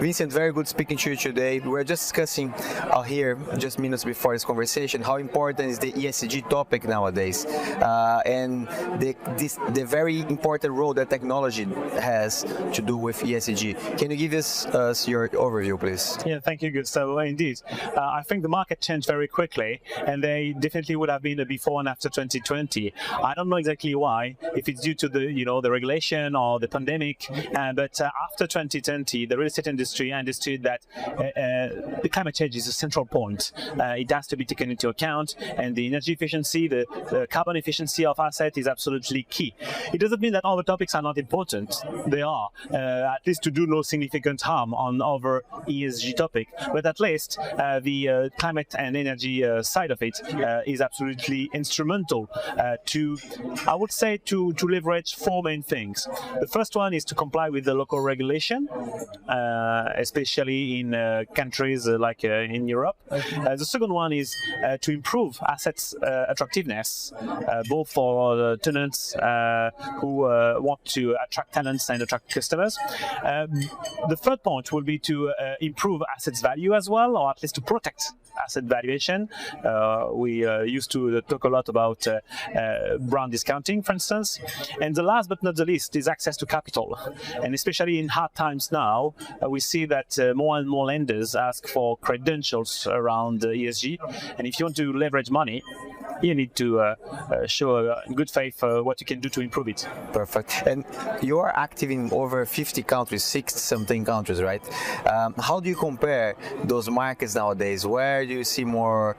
Vincent, very good speaking to you today. We're just discussing here, just minutes before this conversation, how important is the ESG topic nowadays, and the very important role that technology has to do with ESG. Can you give us your overview, please? Yeah, thank you, Gustavo. Indeed, I think the market changed very quickly, and they definitely would have been a before and after 2020. I don't know exactly why, if it's due to the regulation or the pandemic, but after 2020, the real estate industry understood that the climate change is a central point. It has to be taken into account, and the energy efficiency, the carbon efficiency of assets is absolutely key. It doesn't mean that other topics are not important. They are, at least to do no significant harm on other ESG topic. But at least the climate and energy side of it is absolutely instrumental to, I would say, to leverage four main things. The first one is to comply with the local regulation, especially in countries like in Europe. The second one is to improve assets attractiveness, both for tenants who want to attract tenants and attract customers. The third point will be to improve assets value as well, or at least to protect asset valuation. We used to talk a lot about brand discounting, for instance. And the last but not the least is access to capital. And especially in hard times now, we see that more and more lenders ask for credentials around ESG. And if you want to leverage money, you need to show in good faith what you can do to improve it. Perfect. And you are active in over 50 countries, 60-something countries, right? How do you compare those markets nowadays? Where do you see more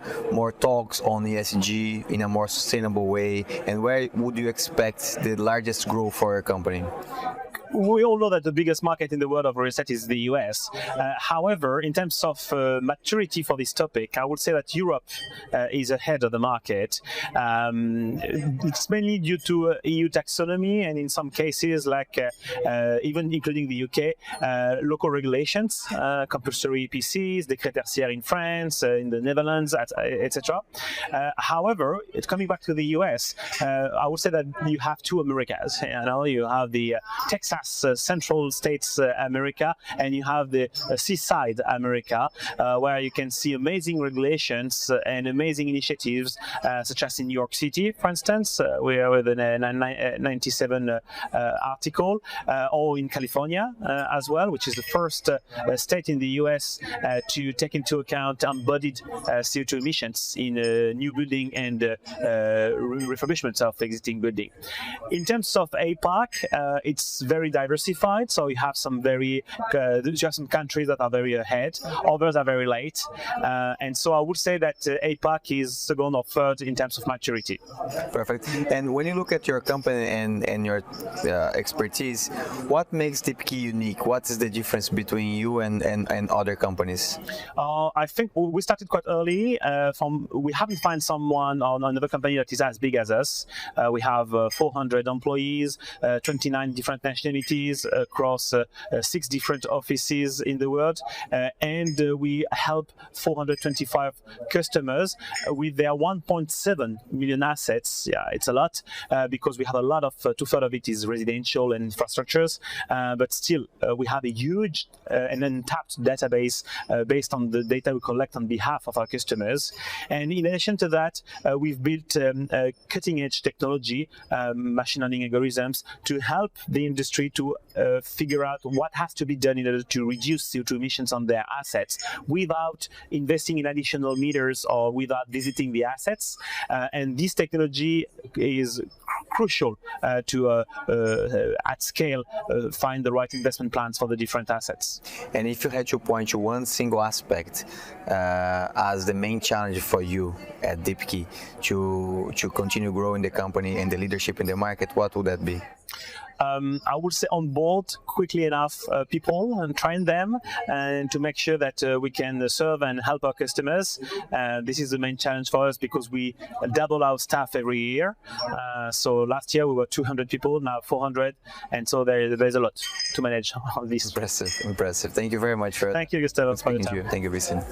talks on ESG in a more sustainable way? And where would you expect the largest growth for your company? We all know that the biggest market in the world of real estate is the US. However, in terms of maturity for this topic, I would say that Europe is ahead of the market. It's mainly due to EU taxonomy, and in some cases, like even including the UK, local regulations, compulsory EPCs, décret tertiaire in France, in the Netherlands, etc. However, coming back to the US, I would say that you have two Americas. You have the Texas Central States America, and you have the seaside America, where you can see amazing regulations and amazing initiatives, such as in New York City, for instance, with the 97 article, or in California as well, which is the first state in the US to take into account embodied CO2 emissions in new building and refurbishments of existing building. In terms of APAC, it's very diversified, so you have some countries that are very ahead, others are very late, and so I would say that APAC is second or third in terms of maturity. Perfect. And when you look at your company and your expertise, what makes Deepki unique? What is the difference between you and other companies? I think we started quite early. We haven't found someone or another company that is as big as us. We have 400 employees, 29 different nationalities across 6 different offices in the world, and we help 425 customers with their 1.7 million assets. Yeah, it's a lot because we have a lot of, 2/3 of it is residential and infrastructures, but still we have a huge and untapped database based on the data we collect on behalf of our customers. And in addition to that, we've built cutting-edge technology, machine learning algorithms, to help the industry to figure out what has to be done in order to reduce CO2 emissions on their assets without investing in additional meters or without visiting the assets. And this technology is crucial to, at scale, find the right investment plans for the different assets. And if you had to point to one single aspect as the main challenge for you at Deepki to continue growing the company and the leadership in the market, what would that be? I would say on board quickly enough people and train them, and to make sure that we can serve and help our customers. This is the main challenge for us because we double our staff every year. So last year we were 200 people, now 400, and so there's a lot to manage on this. Impressive. Thank you very much for. Thank you, Gustavo. Thank you, Vincent.